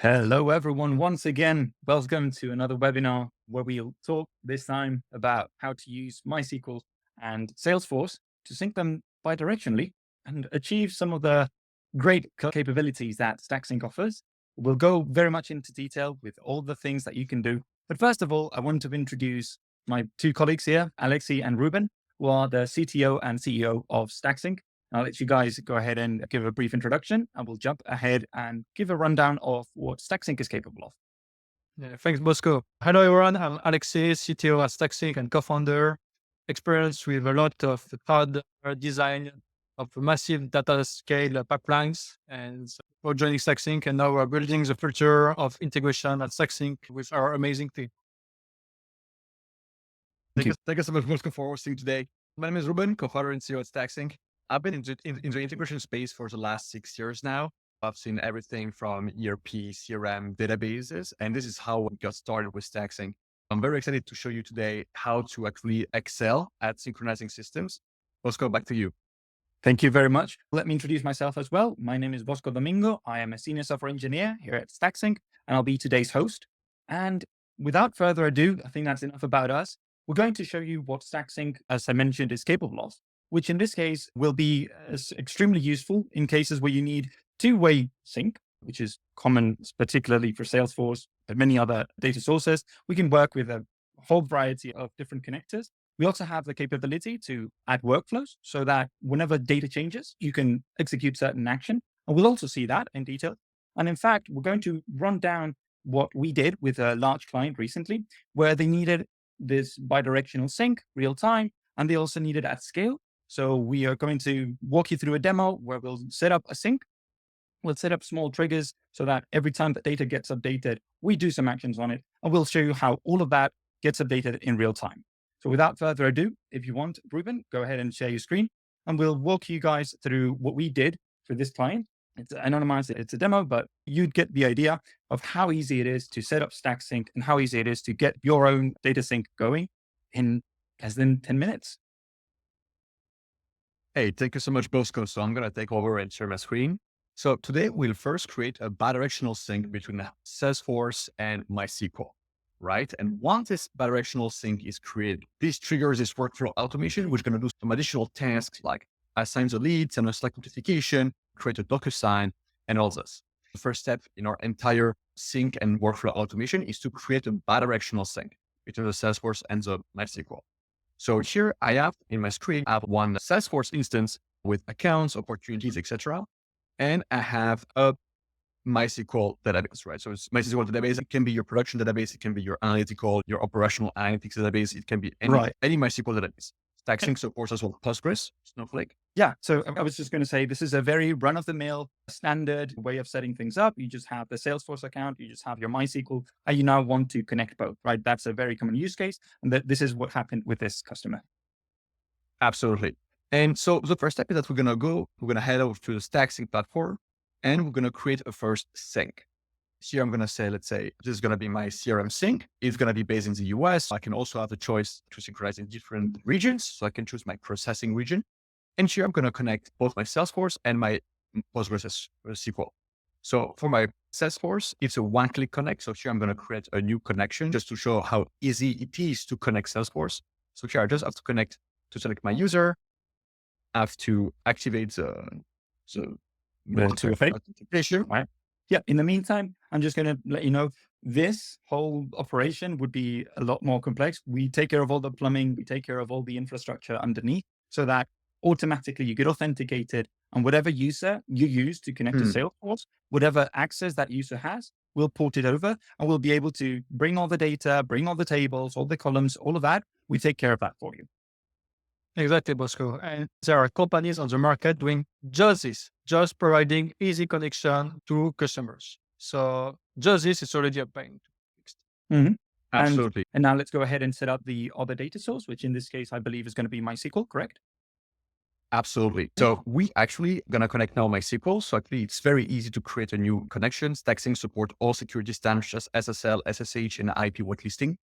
Hello, everyone. Once again, welcome to another webinar where we'll talk this time about how to use MySQL and Salesforce to sync them bidirectionally and achieve some of the great capabilities that Stacksync offers. We'll go very much into detail with all the things that you can do. But first of all, I want to introduce my two colleagues here, Alexi and Ruben, who are the CTO and CEO of Stacksync. I'll let you guys go ahead and give a brief introduction, and we'll jump ahead and give a rundown of what Stacksync is capable of. Yeah, thanks, Bosco. Hello, everyone. I'm Alexis, CTO at Stacksync and co-founder. Experience with a lot of cloud design of massive data scale pipelines. And so for joining Stacksync, and now we're building the future of integration at Stacksync with our amazing team. Thank you so much, Bosco, for hosting today. My name is Ruben, co-founder and CEO at Stacksync. I've been in the integration space for the last 6 years now. I've seen everything from ERP, CRM, databases, and this is how we got started with Stacksync. I'm very excited to show you today how to actually excel at synchronizing systems. Bosco, back to you. Thank you very much. Let me introduce myself as well. My name is Bosco Domingo. I am a senior software engineer here at Stacksync, and I'll be today's host. And without further ado, I think that's enough about us. We're going to show you what Stacksync, as I mentioned, is capable of, which in this case will be extremely useful in cases where you need two-way sync, which is common, particularly for Salesforce, but many other data sources. We can work with a whole variety of different connectors. We also have the capability to add workflows so that whenever data changes, you can execute certain action. And we'll also see that in detail. And in fact, we're going to run down what we did with a large client recently, where they needed this bidirectional sync real time, and they also need it at scale. So we are going to walk you through a demo where we'll set up a sync. We'll set up small triggers so that every time that data gets updated, we do some actions on it. And we'll show you how all of that gets updated in real time. So without further ado, if you want, Ruben, go ahead and share your screen, and we'll walk you guys through what we did for this client. It's anonymized, it's a demo, but you'd get the idea of how easy it is to set up Stacksync and how easy it is to get your own data sync going in less than 10 minutes. Hey, thank you so much, Bosco. So I'm going to take over and share my screen. So today we'll first create a bidirectional sync between Salesforce and MySQL, right? And once this bidirectional sync is created, this triggers this workflow automation, which is going to do some additional tasks like assign the leads, send a Slack notification, create a DocuSign, and all this. The first step in our entire sync and workflow automation is to create a bidirectional sync between the Salesforce and the MySQL. So here I have in my screen, I have one Salesforce instance with accounts, opportunities, etc. And I have a MySQL database, right? So it's MySQL database. It can be your production database. It can be your analytical, your operational analytics database. It can be any MySQL database. Stacksync supports as well Postgres, Snowflake. Yeah. So I was just going to say, this is a very run-of-the-mill standard way of setting things up. You just have the Salesforce account, you just have your MySQL, and you now want to connect both, right? That's a very common use case. And this is what happened with this customer. Absolutely. And so the first step is that we're going to head over to the Stacksync platform, and we're going to create a first sync. Here, I'm going to say, let's say, this is going to be my CRM sync. It's going to be based in the US. I can also have the choice to synchronize in different regions. So I can choose my processing region. And here, I'm going to connect both my Salesforce and my Postgres SQL. So for my Salesforce, it's a one-click connect. So here, I'm going to create a new connection just to show how easy it is to connect Salesforce. So here, I just have to connect to select my user. I have to activate the authentication, right? Yeah. In the meantime, I'm just going to let you know, this whole operation would be a lot more complex. We take care of all the plumbing. We take care of all the infrastructure underneath so that automatically you get authenticated, and whatever user you use to connect to Salesforce, whatever access that user has, we'll port it over, and we'll be able to bring all the data, bring all the tables, all the columns, all of that. We take care of that for you. Exactly, Bosco. And there are companies on the market doing just this, just providing easy connection to customers. So just this is already a pain. Absolutely. And now let's go ahead and set up the other data source, which in this case, I believe is going to be MySQL, correct? Absolutely. So we actually going to connect now MySQL. So actually it's very easy to create a new connection. Stacksync support all security standards, just SSL, SSH, and IP whitelisting.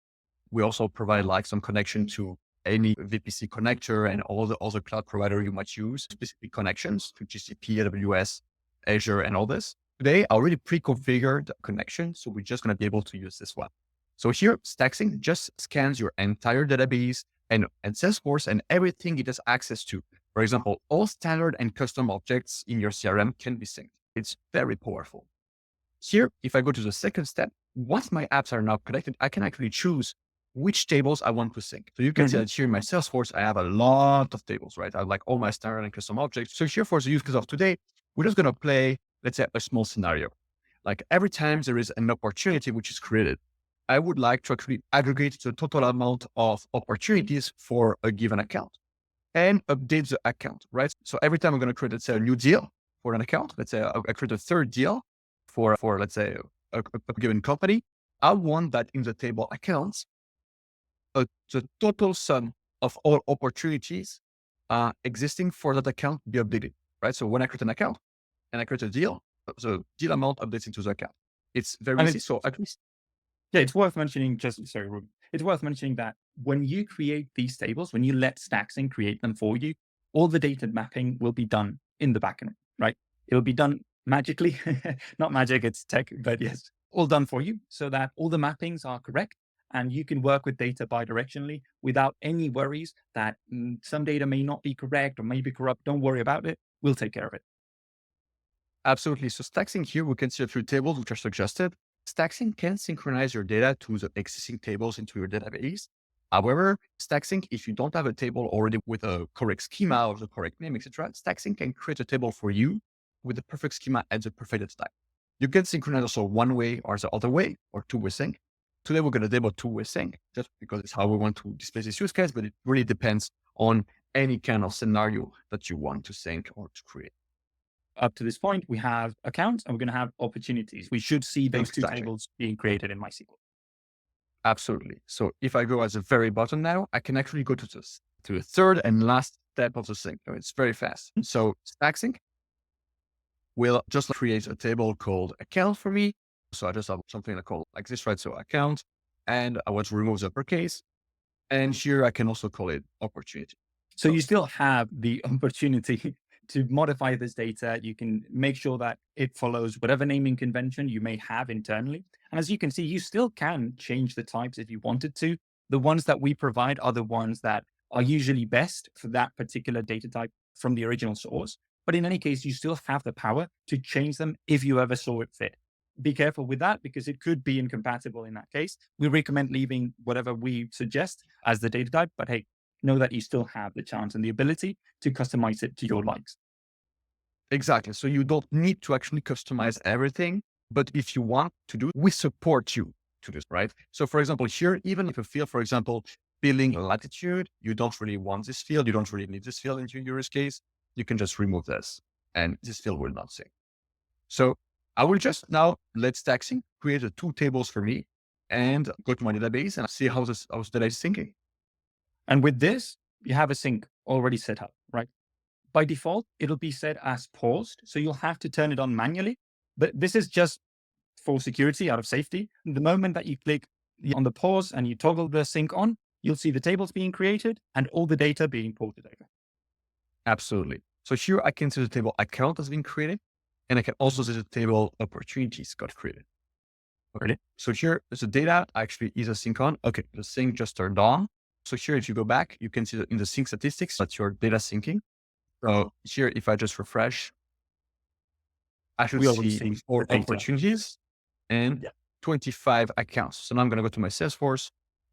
We also provide like some connection to any VPC connector and all the other cloud provider you might use, specific connections to GCP, AWS, Azure, and all this. Today, I already pre-configured the connection, so we're just going to be able to use this one. So here, Stacksync just scans your entire database and Salesforce and everything it has access to. For example, all standard and custom objects in your CRM can be synced. It's very powerful. Here, if I go to the second step, once my apps are now connected, I can actually choose which tables I want to sync. So you can see that here in my Salesforce, I have a lot of tables, right? I have like all my standard and custom objects. So here for the use case of today, we're just going to play, let's say, a small scenario. Like every time there is an opportunity which is created, I would like to actually aggregate the total amount of opportunities for a given account and update the account, right? So every time I'm going to create, let's say, a new deal for an account, let's say I create a third deal for let's say, a given company, I want that in the table accounts, the total sum of all opportunities existing for that account be updated, right? So when I create an account and I create a deal, the deal amount updates into the account. It's very And easy. So at least, yeah, it's worth mentioning, Ruben, it's worth mentioning that when you create these tables, when you let Stacksync create them for you, all the data mapping will be done in the backend, right? It'll be done magically, not magic, it's tech, but yes, all done for you so that all the mappings are correct and you can work with data bidirectionally without any worries that some data may not be correct or may be corrupt. Don't worry about it. We'll take care of it. absolutely. So Stacksync here, we can see a few tables which are suggested. Stacksync can synchronize your data to the existing tables into your database. However, Stacksync, if you don't have a table already with a correct schema or the correct name, etc., Stacksync can create a table for you with the perfect schema at the perfect data type. You can synchronize also one way or the other way, or two-way sync. Today, we're going to demo two-way sync just because it's how we want to display this use case, but it really depends on any kind of scenario that you want to sync or to create. Up to this point, we have accounts and we're going to have opportunities. We should see those two tables being created in MySQL. Absolutely. So if I go at the very bottom now, I can actually go to the third and last step of the sync. So it's very fast. So Stacksync will just create a table called account for me. So I just have something called like this, right? So account, and I want to remove the uppercase. And here I can also call it opportunity. So you still have the opportunity to modify this data. You can make sure that it follows whatever naming convention you may have internally. And as you can see, you still can change the types if you wanted to. The ones that we provide are the ones that are usually best for that particular data type from the original source. But in any case, you still have the power to change them if you ever saw it fit. Be careful with that because it could be incompatible in that case. We recommend leaving whatever we suggest as the data type, but hey, know that you still have the chance and the ability to customize it to your likes. Exactly. So you don't need to actually customize everything, but if you want to do, we support you to this, right? So for example, here, even if a field, for example, billing latitude, you don't really want this field, you don't really need this field into your use case, you can just remove this and this field will not sync. So I will just now let Stacksync create the two tables for me and go to my database and see how the data is syncing. And with this, you have a sync already set up, right? By default, it'll be set as paused. So you'll have to turn it on manually, but this is just for security out of safety. The moment that you click on the pause and you toggle the sync on, you'll see the tables being created and all the data being ported over. Absolutely. So here I can see the table account has been created, and I can also see the table opportunities got created. Okay. So here the data actually is a sync on. Okay. The sync just turned on. So here, if you go back, you can see that in the sync statistics that your data syncing. So here, if I just refresh, I should see 4 opportunities and 25 accounts. So now I'm going to go to my Salesforce.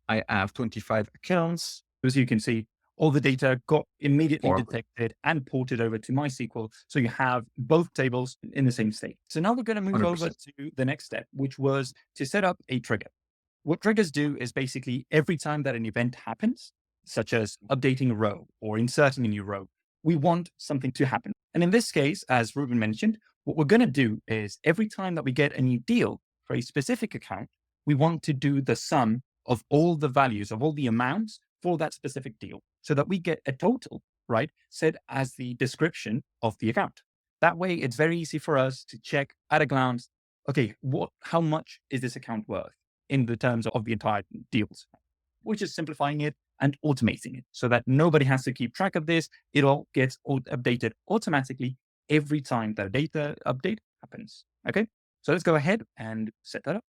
I have 25 accounts. As you can see, all the data got immediately detected and ported over to MySQL. So you have both tables in the same state. So now we're going to move 100%. Over to the next step, which was to set up a trigger. What triggers do is basically every time that an event happens, such as updating a row or inserting a new row, we want something to happen. And in this case, as Ruben mentioned, what we're going to do is every time that we get a new deal for a specific account, we want to do the sum of all the values of all the amounts for that specific deal so that we get a total, right, set as the description of the account. That way, it's very easy for us to check at a glance, okay, how much is this account worth in the terms of the entire deals? We're just simplifying it and automating it so that nobody has to keep track of this. It all gets updated automatically every time that a data update happens. Okay, so let's go ahead and set that up.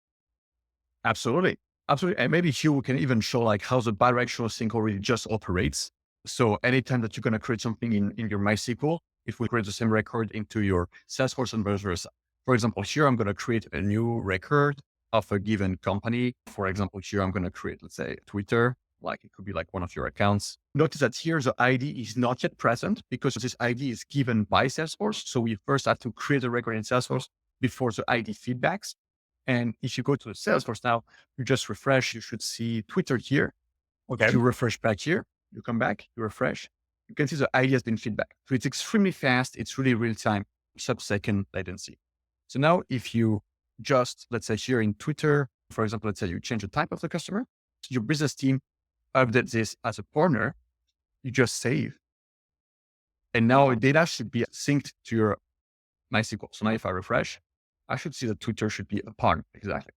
Absolutely. Absolutely. And maybe here we can even show like how the bidirectional sync already just operates. So anytime that you're going to create something in your MySQL, if we create the same record into your Salesforce and vice versa. For example, here I'm going to create a new record of a given company. For example, here I'm going to create, let's say, Twitter, like it could be like one of your accounts. Notice that here the ID is not yet present because this ID is given by Salesforce. So we first have to create a record in Salesforce before the ID feedbacks. And if you go to the Salesforce now, you just refresh, you should see Twitter here. Okay. You refresh back here, you come back, you refresh. You can see the ID has been feedback. So it's extremely fast. It's really real time, sub-second latency. So now if you just, let's say here in Twitter, for example, let's say you change the type of the customer, your business team update this as a partner, you just save. And now data should be synced to your MySQL. So now if I refresh, I should see that Twitter should be a partner. Exactly.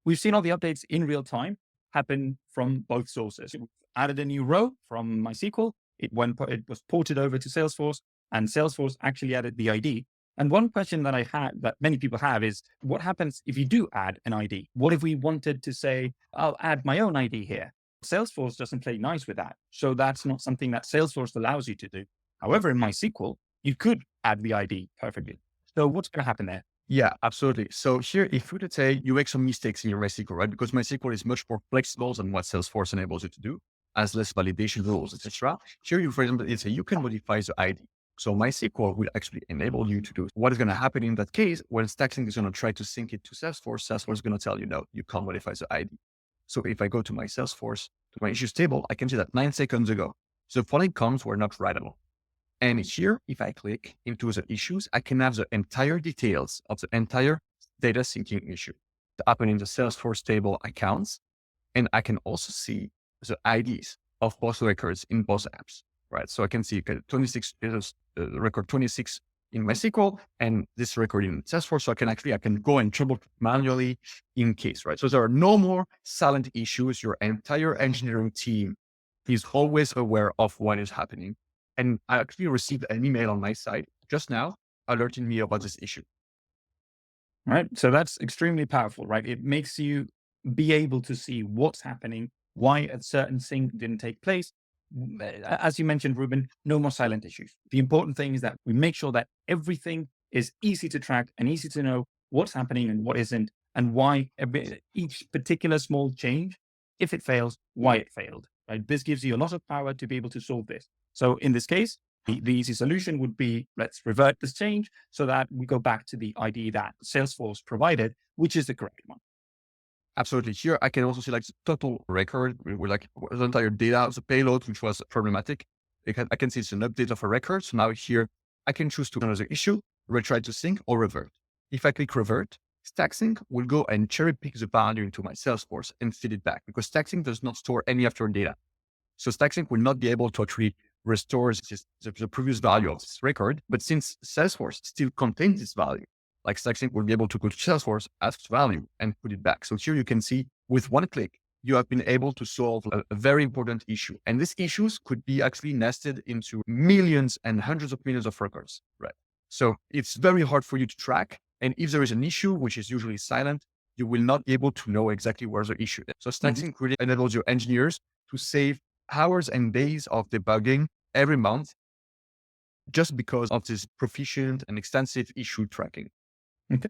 We've seen all the updates in real time happen from both sources. We've added a new row from MySQL. It was ported over to Salesforce, and Salesforce actually added the ID. And one question that I had, that many people have, is what happens if you do add an ID? What if we wanted to say, I'll add my own ID here? Salesforce doesn't play nice with that. So that's not something that Salesforce allows you to do. However, in MySQL, you could add the ID perfectly. So what's going to happen there? Yeah, absolutely. So here, if you would say you make some mistakes in your MySQL, right? Because MySQL is much more flexible than what Salesforce enables you to do, has less validation rules, etc. Here, you, for example, it's you can modify the ID. So MySQL will actually enable you to do what is going to happen in that case when Stacksync is going to try to sync it to Salesforce. Salesforce is going to tell you, no, you can't modify the ID. So if I go to my Salesforce, to my issues table, I can see that 9 seconds ago, the following columns were not writable. And here, if I click into the issues, I can have the entire details of the entire data syncing issue that happen in the Salesforce table accounts. And I can also see the IDs of both records in both apps, right? So I can see 26, record 26 in MySQL and this record in Salesforce. So I can go and troubleshoot manually in case, right? So there are no more silent issues. Your entire engineering team is always aware of what is happening. And I actually received an email on my side just now alerting me about this issue. Right. So that's extremely powerful, right? It makes you be able to see what's happening, why a certain sync didn't take place. As you mentioned, Ruben, no more silent issues. The important thing is that we make sure that everything is easy to track and easy to know what's happening and what isn't, and why each particular small change, if it fails, why it failed. Right? This gives you a lot of power to be able to solve this. So in this case, the easy solution would be, let's revert this change so that we go back to the ID that Salesforce provided, which is the correct one. Absolutely. Here, I can also see like the total record with like the entire data of the payload, which was problematic. I can see it's an update of a record. So now here, I can choose to another issue, retry to sync or revert. If I click revert, Stacksync will go and cherry pick the value into my Salesforce and feed it back because Stacksync does not store any after data. So Stacksync will not be able to actually restore the previous value of this record. But since Salesforce still contains this value, like Stacksync will be able to go to Salesforce, ask value and put it back. So here you can see with one click, you have been able to solve a very important issue. And these issues could be actually nested into millions and hundreds of millions of records, right? So it's very hard for you to track. And if there is an issue, which is usually silent, you will not be able to know exactly where the issue is. So Stacksync really enables your engineers to save hours and days of debugging every month just because of this proficient and extensive issue tracking. Okay,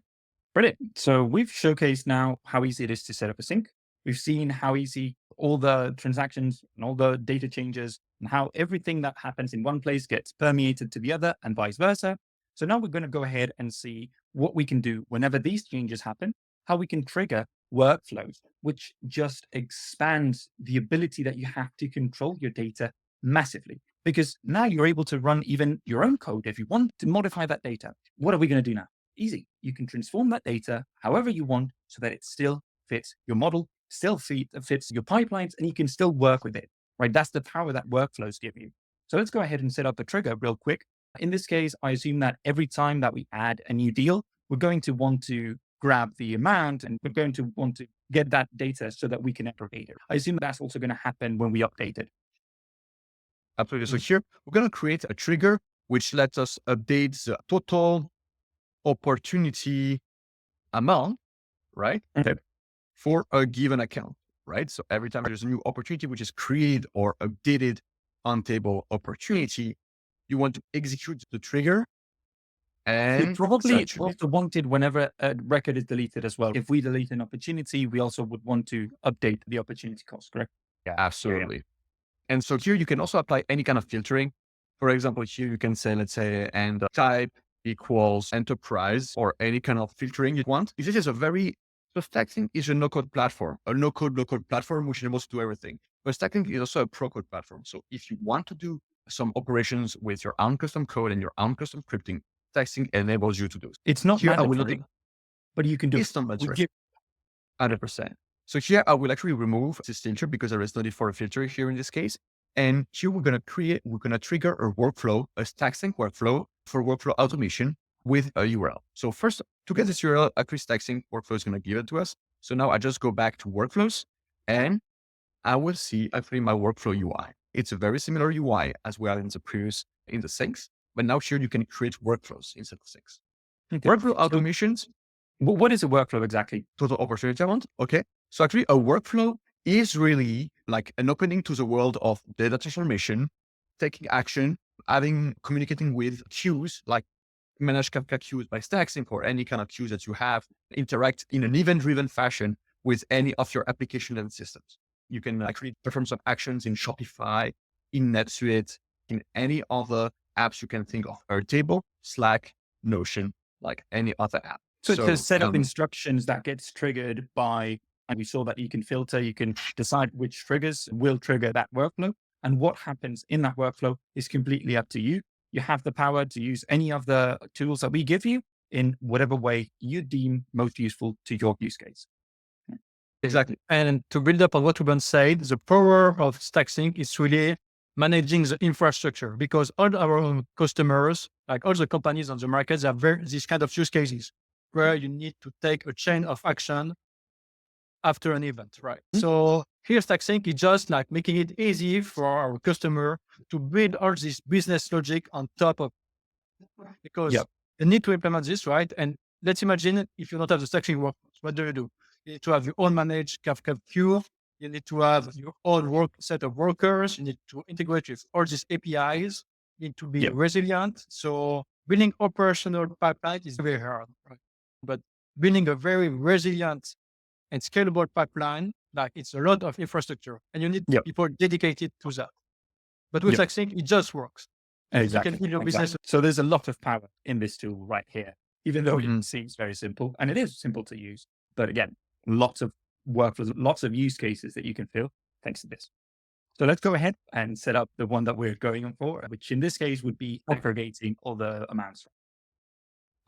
brilliant. So we've showcased now how easy it is to set up a sync. We've seen how easy all the transactions and all the data changes and how everything that happens in one place gets permeated to the other and vice versa. So now we're going to go ahead and see what we can do whenever these changes happen, how we can trigger workflows, which just expands the ability that you have to control your data massively. Because now you're able to run even your own code if you want to modify that data. What are we going to do now? Easy. You can transform that data however you want so that it still fits your model, still fits your pipelines, and you can still work with it, right? That's the power that workflows give you. So let's go ahead and set up a trigger real quick. In this case, I assume that every time that we add a new deal, we're going to want to grab the amount and we're going to want to get that data so that we can aggregate it. I assume that's also going to happen when we update it. Absolutely. So here we're going to create a trigger which lets us update the total opportunity amount, right? Okay. For a given account, right? So every time there's a new opportunity, which is created or updated on table opportunity, you want to execute the trigger. And Probably it's also wanted whenever a record is deleted as well. If we delete an opportunity, we also would want to update the opportunity cost, correct? yeah, absolutely. And so here you can also apply any kind of filtering. For example, here you can say, let's say, and type equals enterprise or any kind of filtering you want. This is so Stacksync is a no-code platform, a no-code, low-code platform, which enables to do everything. But Stacksync is also a pro-code platform. So if you want to do some operations with your own custom code and your own custom scripting, Stacksync enables you to do. It's not Here, mandatory, but you can do it. It's not mandatory. 100%. So here I will actually remove this filter because there is no need for a filter here in this case. And here we're going to trigger a workflow, a Stacksync workflow for workflow automation with a URL. So first, to get this URL, actually Stacksync workflow is going to give it to us. So now I just go back to workflows and I will see actually my workflow UI. It's a very similar UI as well in the sinks, but now here you can create workflows instead of sinks. Okay. Workflow automations. What is a workflow exactly? Total opportunity amount. Okay. So actually a workflow is really like an opening to the world of data transformation, taking action, communicating with queues, like manage Kafka queues by Stacksync or any kind of queues that you have, interact in an event-driven fashion with any of your application and systems. You can actually perform some actions in Shopify, in NetSuite, in any other apps you can think of, Airtable, Slack, Notion, like any other app. So it's a set of instructions that gets triggered by, and we saw that you can filter, you can decide which triggers will trigger that workflow. And what happens in that workflow is completely up to you. You have the power to use any of the tools that we give you in whatever way you deem most useful to your use case. Exactly. And to build up on what Ruben said, the power of Stacksync is really managing the infrastructure, because all our customers, like all the companies on the market, they have these kind of use cases where you need to take a chain of action after an event, right? Mm-hmm. So here Stacksync is just like making it easy for our customer to build all this business logic on top of, because you need to implement this, right? And let's imagine if you don't have the Stacksync workflows, what do? You need to have your own managed Kafka queue. You need to have your own set of workers. You need to integrate with all these APIs. You need to be resilient. So building operational pipeline is very hard, right? But building a very resilient and scalable pipeline, like it's a lot of infrastructure, and you need people dedicated to that. But with Stacksync, it just works. Exactly. You can build your business. So there's a lot of power in this tool right here, even though it seems very simple, and it is simple to use. But again, lots of workflows, lots of use cases that you can fill thanks to this. So let's go ahead and set up the one that we're going for, which in this case would be aggregating all the amounts.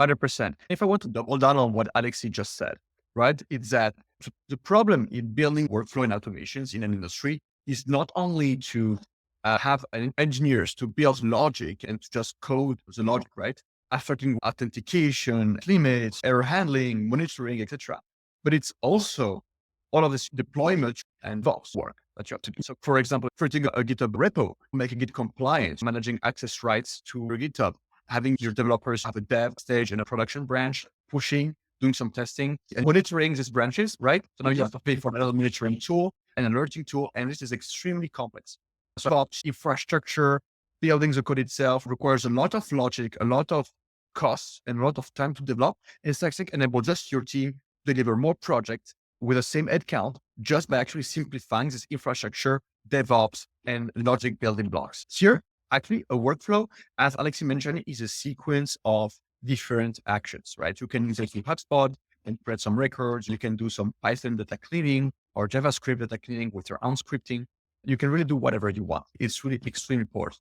100%. If I want to double down on what Alexis just said, right, it's that the problem in building workflow and automations in an industry is not only to have engineers to build logic and to just code the logic, right? Affecting authentication, limits, error handling, monitoring, etc. But it's also all of this deployment and DevOps work that you have to do. So for example, creating a GitHub repo, making it compliant, managing access rights to your GitHub, having your developers have a dev stage and a production branch, pushing, doing some testing and monitoring these branches, right? So now you have to pay for another monitoring tool, an alerting tool, and this is extremely complex. So DevOps infrastructure, building the code itself requires a lot of logic, a lot of costs, and a lot of time to develop. And Stacksync enables just your team to deliver more projects with the same headcount just by actually simplifying this infrastructure, DevOps, and logic building blocks. Here, actually, a workflow, as Alexis mentioned, is a sequence of different actions, right? You can use it in HubSpot and create some records. You can do some Python data cleaning or JavaScript data cleaning with your own scripting. You can really do whatever you want. It's really extremely important.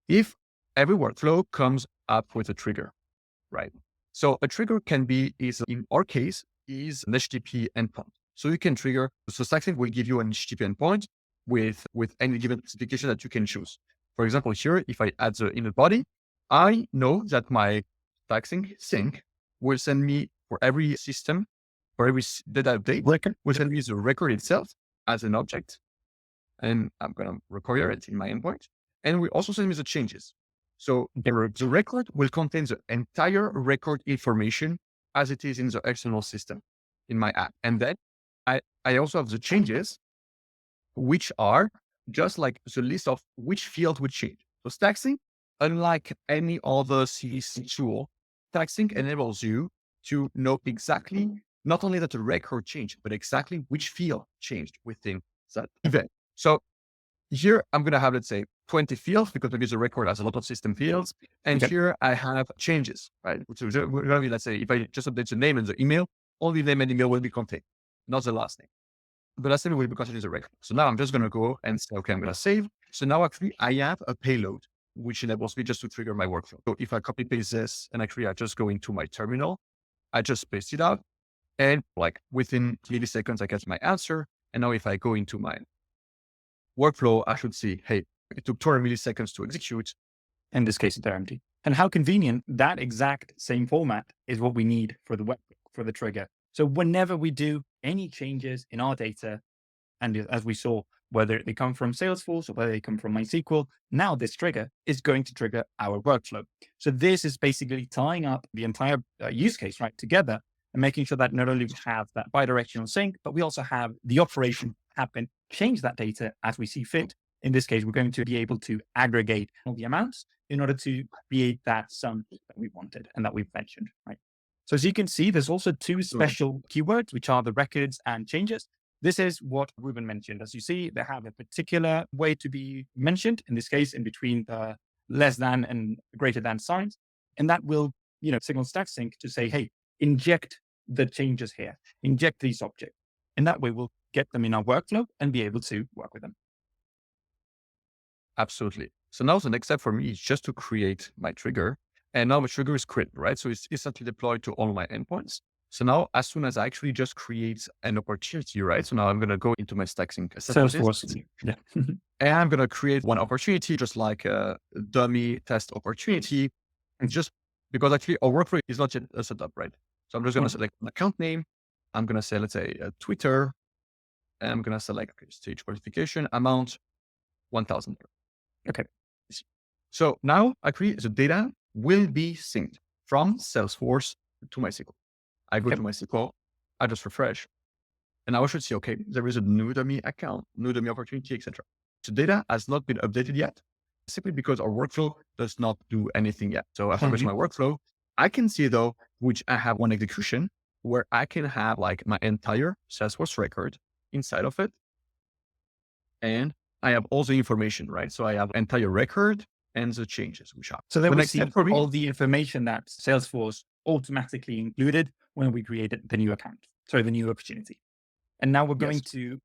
If every workflow comes up with a trigger, right? So a trigger in our case, is an HTTP endpoint. So you can trigger, so Stacksync will give you an HTTP endpoint with any given specification that you can choose. For example, here, if I add in the body, I know that my Stacksync sync will send me for every system, for every data update, will send me the record itself as an object. And I'm going to record it in my endpoint. And we also send me the changes. So the record will contain the entire record information as it is in the external system in my app. And then I also have the changes, which are just like the list of which field would change. So Stacksync, unlike any other CDC tool, Stacksync enables you to know exactly not only that the record changed, but exactly which field changed within that event. So here I'm going to have, let's say, 20 fields because maybe the record has a lot of system fields. And here I have changes, right? Which is going to be, let's say, if I just update the name and the email, only name and email will be contained, not the last name. The last name will be considered as a record. So now I'm just going to go and say, okay, I'm going to save. So now actually I have a payload, which enables me just to trigger my workflow. So if I copy paste this and actually I just go into my terminal, I just paste it out and like within milliseconds, I get my answer. And now if I go into my workflow, I should see, hey, it took 200 milliseconds to execute. In this case, they're empty. And how convenient that exact same format is what we need for the for the trigger. So whenever we do any changes in our data, and as we saw, whether they come from Salesforce or whether they come from MySQL, now this trigger is going to trigger our workflow. So this is basically tying up the entire use case right together and making sure that not only we have that bidirectional sync, but we also have the operation happen, change that data as we see fit. In this case, we're going to be able to aggregate all the amounts in order to create that sum that we wanted and that we've mentioned, right? So as you can see, there's also two special keywords, which are the records and changes. This is what Ruben mentioned. As you see, they have a particular way to be mentioned, in this case, in between the less than and greater than signs. And that will, signal Stacksync to say, hey, inject the changes here, inject these objects. And that way we'll get them in our workflow and be able to work with them. Absolutely. So now the next step for me is just to create my trigger. And now the trigger is created, right? So it's instantly deployed to all my endpoints. So now as soon as I actually just create an opportunity, right? So now I'm going to go into my Stacksync Salesforce. Yeah. And I'm going to create one opportunity, just like a dummy test opportunity. And just because actually our workflow is not yet set up, right? So I'm just going to select an account name. I'm going to say, let's say Twitter. And I'm going to select stage qualification amount, 1,000. Okay. So now actually the data will be synced from Salesforce to MySQL. I go to MySQL, I just refresh, and now I should see, okay, there is a new dummy account, new dummy opportunity, etc. The data has not been updated yet, simply because our workflow does not do anything yet. So after my workflow, I can see though, which I have one execution where I can have like my entire Salesforce record inside of it. And I have all the information, right? So I have entire record and the changes which are. So then we see all the information that Salesforce automatically included when we created the new account, the new opportunity. And now we're going to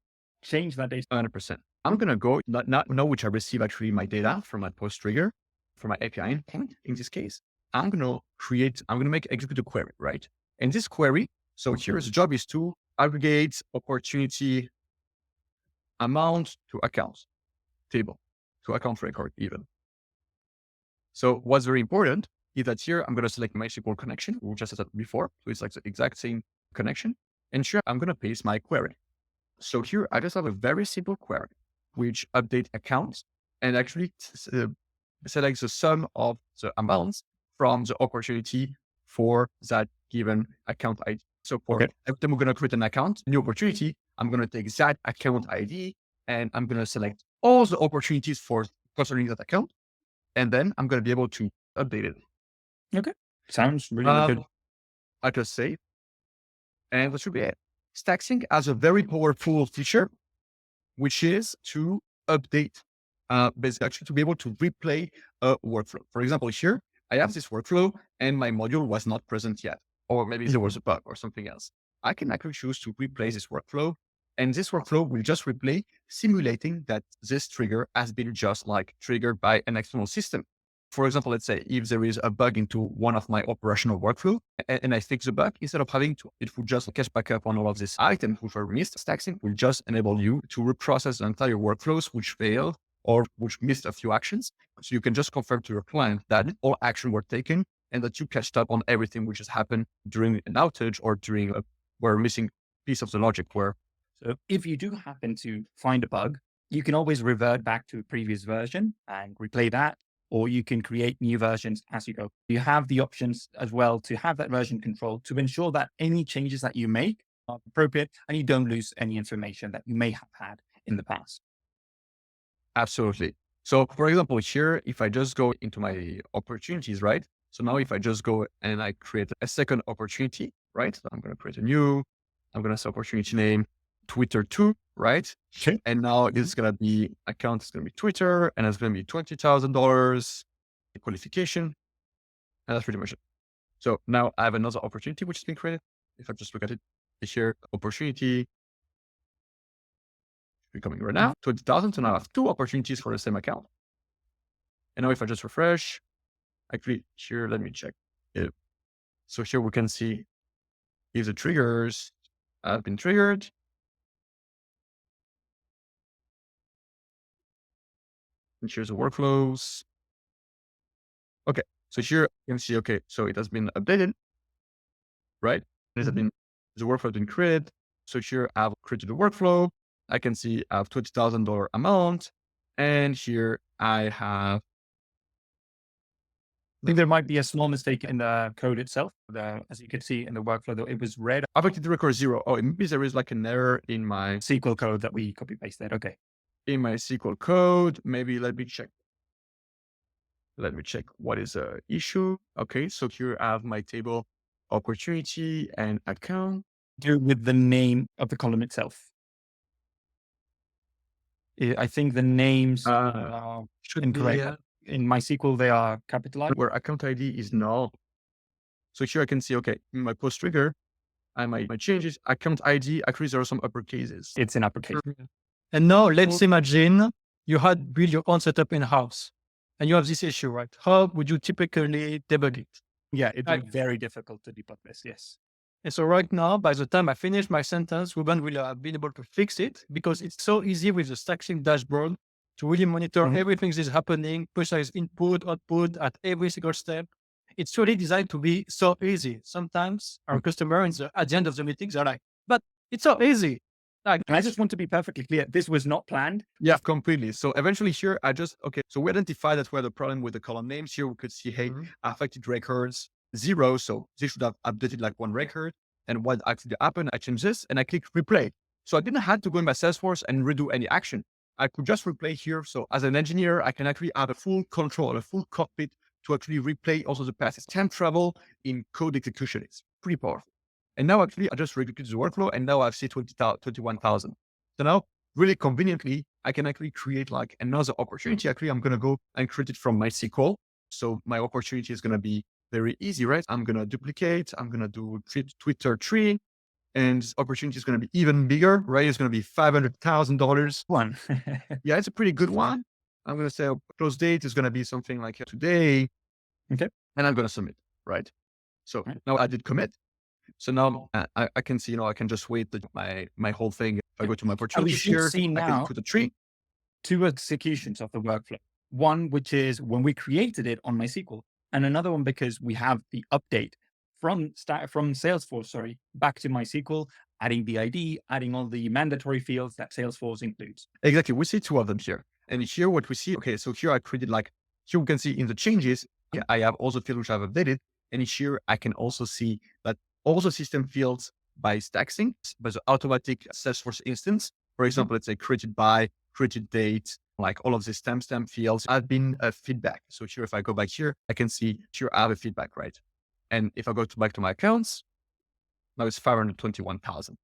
change that data. 100%. I'm going to go, not know which I receive actually my data from my post trigger, from my API endpoint. In this case, I'm going to execute a query, right? And this query, so here's the job is to aggregate opportunity amount to accounts table, to account record even. So what's very important is that here I'm going to select MySQL connection, which I set up before. So it's like the exact same connection. And here I'm going to paste my query. So here I just have a very simple query, which update accounts and actually select the sum of the amounts from the opportunity for that given account ID. So every time we're going to create an account, new opportunity, I'm going to take that account ID and I'm going to select all the opportunities for concerning that account. And then I'm going to be able to update it. Okay. Sounds really good. I just save. And that should be it. Stacksync has a very powerful feature, which is to update, basically actually to be able to replay a workflow. For example, here, I have this workflow and my module was not present yet, or maybe there was a bug or something else. I can actually choose to replay this workflow, and this workflow will just replay, simulating that this trigger has been just like triggered by an external system. For example, let's say if there is a bug into one of my operational workflow and I fix the bug, instead of having to, it would just catch back up on all of these items which were missed. Stacksync will just enable you to reprocess the entire workflows which failed or which missed a few actions. So you can just confirm to your client that all action were taken and that you catched up on everything which has happened during an outage or during where a missing piece of the logic were. So if you do happen to find a bug, you can always revert back to a previous version and replay that. or you can create new versions as you go. You have the options as well to have that version control to ensure that any changes that you make are appropriate and you don't lose any information that you may have had in the past. Absolutely. So for example, here, if I just go into my opportunities, right? So now if I just go and I create a second opportunity, right? So I'm going to create I'm going to say opportunity name Twitter 2, right? Okay. And now it's going to be account is going to be Twitter and it's going to be $20,000 qualification. And that's pretty much it. So now I have another opportunity which has been created. If I just look at it here, opportunity becoming right now, 20,000. So now I have two opportunities for the same account. And now if I just refresh, actually here, let me check it. So here we can see if the triggers have been triggered. And here's the workflows. Okay. So here you can see, okay, so it has been updated, right? It has been, the workflow has been created. So here I've created a workflow. I can see I have $20,000 amount. And here I have, I think there might be a small mistake in the code itself. As you can see in the workflow, though, it was red. I've activated the record 0. Oh, maybe there is like an error in my SQL code that we copy pasted. Okay. in my SQL code. Maybe let me check. Let me check what is the issue. Okay, so here I have my table opportunity and account. Do with the name of the column itself. I think the names are Should incorrect. In MySQL, they are capitalized. Where account ID is null. So here I can see, okay, in my post trigger, I my changes, account ID, actually there are some uppercases. It's in uppercase. And now let's imagine you had built your own setup in-house and you have this issue, right? How would you typically debug it? Yeah, it'd be very difficult to debug this. Yes. And so right now, by the time I finish my sentence, Ruben will have been able to fix it because it's so easy with the Stacksync dashboard to really monitor everything that is happening, precise input, output at every single step. It's really designed to be so easy. Sometimes our customers at the end of the meetings are like, but it's so easy. And I just want to be perfectly clear. This was not planned. Yeah, completely. So eventually here, so we identified that we had a problem with the column names. Here we could see, hey, affected records 0. So this should have updated like one record. And what actually happened, I changed this and I click replay. So I didn't have to go in my Salesforce and redo any action. I could just replay here. So as an engineer, I can actually have a full control, a full cockpit to actually replay also the past. It's time travel in code execution. It's pretty powerful. And now actually I just execute the workflow and now I've seen 21,000. So now really conveniently, I can actually create like another opportunity. Actually, I'm going to go and create it from MySQL. So my opportunity is going to be very easy, right? I'm going to duplicate. I'm going to do Twitter 3. And this opportunity is going to be even bigger, right? It's going to be $500,000. One. Yeah, it's a pretty good one. I'm going to say close date is going to be something like today. Okay. And I'm going to submit, right? So now I did commit. So now I can see, I can just wait my whole thing. If I go to my opportunity here, see now I can put a tree. Two executions of the workflow. One, which is when we created it on MySQL, and another one because we have the update from Salesforce, back to MySQL, adding the ID, adding all the mandatory fields that Salesforce includes. Exactly. We see two of them here. And here what we see, okay, so here I created here we can see in the changes, I have also fields which I've updated. And here I can also see that all the system fields by Stacksync, by the automatic Salesforce instance, for example, let's say created by, created date, like all of these timestamp fields have been a feedback. So here, if I go back here, I can see here I have a feedback, right? And if I go back to my accounts, now it's 521,000.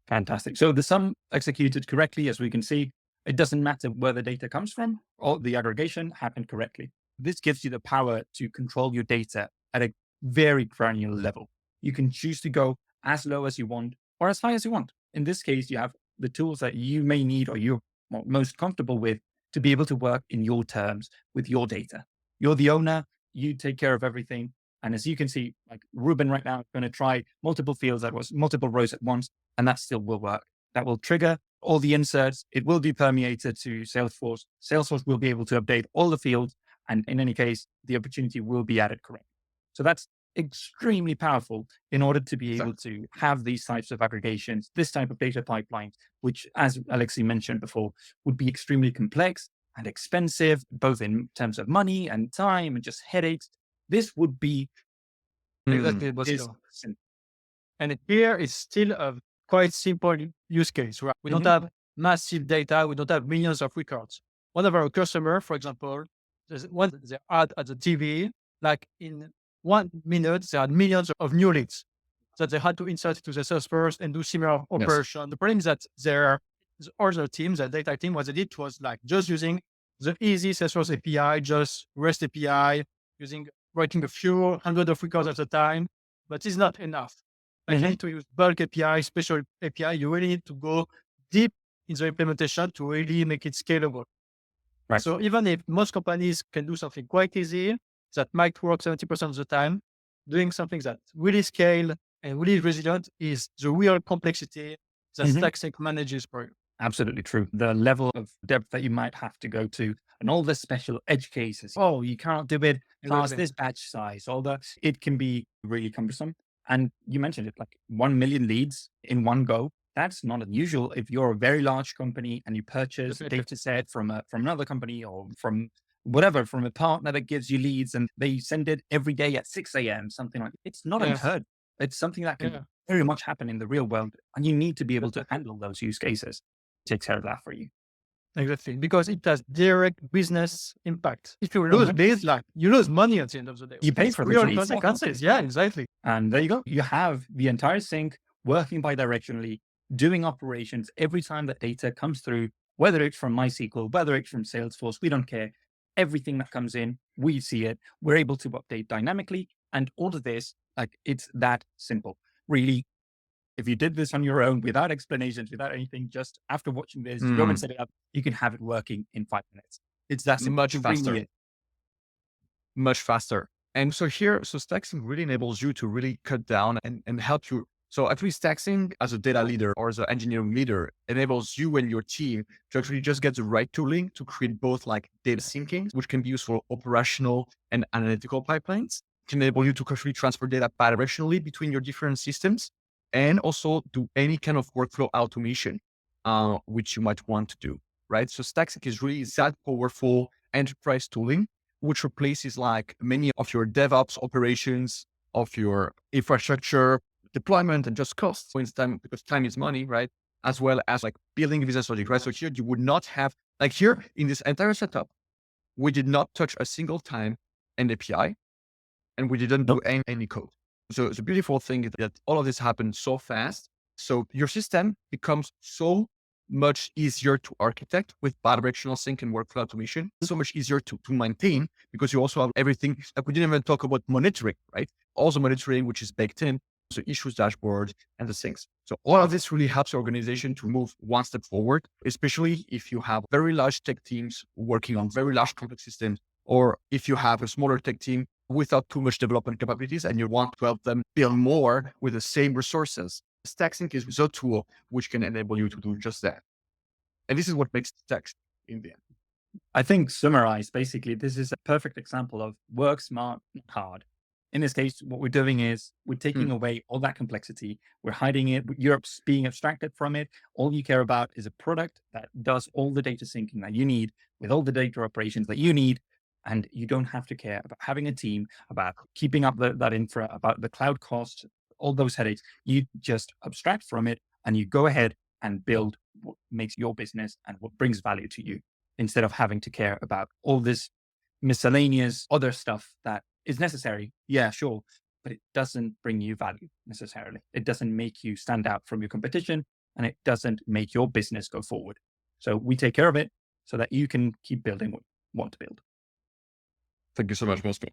Fantastic. So the sum executed correctly, as we can see. It doesn't matter where the data comes from, or the aggregation happened correctly. This gives you the power to control your data at a very granular level. You can choose to go as low as you want or as high as you want. In this case, you have the tools that you may need or you're most comfortable with to be able to work in your terms with your data. You're the owner, you take care of everything. And as you can see, like Ruben right now is going to try multiple fields multiple rows at once, and that still will work. That will trigger all the inserts. It will be permeated to Salesforce. Salesforce will be able to update all the fields. And in any case, the opportunity will be added correctly. So that's extremely powerful in order to be able to have these types of aggregations, this type of data pipelines, which, as Alexei mentioned before, would be extremely complex and expensive, both in terms of money and time and just headaches. This would be Exactly, this Bosco. And here is still a quite simple use case, right? We don't Mhm. have massive data. We don't have millions of records. One of our customer, for example, when they add at the TV, like in 1 minute, they had millions of new leads that they had to insert to the Salesforce and do similar Yes. operation. The problem is that the other team, the data team, what they did was like just using the easy Salesforce API, just REST API, writing a few hundred of records at a time, but it's not enough. Like you need to use bulk API, special API. You really need to go deep in the implementation to really make it scalable. Right. So even if most companies can do something quite easy, that might work 70% of the time, doing something that really scale and really resilient is the real complexity that Mhm. Stacksync manages for you. Absolutely true. The level of depth that you might have to go to and all the special edge cases. Oh, you can't do it past Exactly. this batch size. It can be really cumbersome. And you mentioned it, like 1 million leads in one go. That's not unusual if you're a very large company and you purchase a Definitely. data set from another company or from whatever, from a partner that gives you leads and they send it every day at 6 a.m., something like that. It's not Yeah. unheard. It's something that can Yeah. very much happen in the real world. And you need to be able to Definitely. handle those use cases. Takes care of that for you. Exactly. Because it has direct business impact. If you lose leads, like you lose money at the end of the day. You pay It's for the real leads. consequences. Yeah, exactly. And there you go. You have the entire sync working bidirectionally, doing operations every time that data comes through, whether it's from MySQL, whether it's from Salesforce, we don't care. Everything that comes in, we see it. We're able to update dynamically. And all of this, like it's that simple. Really, if you did this on your own without explanations, without anything, just after watching this, go and set it up, you can have it working in 5 minutes. It's that simple. Much It really faster. is. Much faster. And so here, so Stacksync really enables you to really cut down and help you. So actually Stacksync as a data leader or as an engineering leader enables you and your team to actually just get the right tooling to create both like data syncing, which can be used for operational and analytical pipelines. It can enable you to actually transfer data bidirectionally between your different systems and also do any kind of workflow automation, which you might want to do, right? So Stacksync is really that powerful enterprise tooling which replaces like many of your DevOps operations, of your infrastructure deployment and just costs. For time, because time is money, right? As well as like building business logic, right? So here you would not have, like here in this entire setup, we did not touch a single time an API and we didn't do any code. So the beautiful thing is that all of this happened so fast. So your system becomes so much easier to architect with bidirectional sync and workflow automation. It's so much easier to maintain because you also have everything. Like we didn't even talk about monitoring, right? Also monitoring, which is baked in, so issues dashboard and the things. So all of this really helps your organization to move one step forward, especially if you have very large tech teams working on very large complex systems, or if you have a smaller tech team without too much development capabilities and you want to help them build more with the same resources. Stacksync is the tool which can enable you to do just that. And this is what makes Stacksync in the end. I think summarized, basically, this is a perfect example of work smart, not hard. In this case, what we're doing is we're taking away all that complexity. We're hiding it. Europe's being abstracted from it. All you care about is a product that does all the data syncing that you need with all the data operations that you need. And you don't have to care about having a team, about keeping up that infra, about the cloud costs, all those headaches. You just abstract from it and you go ahead and build what makes your business and what brings value to you, instead of having to care about all this miscellaneous other stuff that is necessary. Yeah, sure. But it doesn't bring you value necessarily. It doesn't make you stand out from your competition and it doesn't make your business go forward. So we take care of it so that you can keep building what you want to build. Thank you so much, Bosco.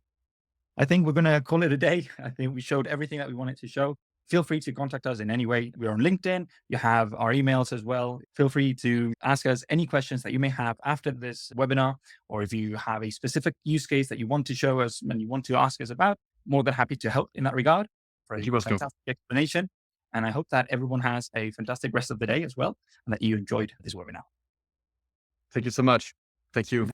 I think we're going to call it a day. I think we showed everything that we wanted to show. Feel free to contact us in any way. We're on LinkedIn. You have our emails as well. Feel free to ask us any questions that you may have after this webinar, or if you have a specific use case that you want to show us and you want to ask us about, more than happy to help in that regard for a fantastic explanation. And I hope that everyone has a fantastic rest of the day as well, and that you enjoyed this webinar. Thank you so much. Thank you.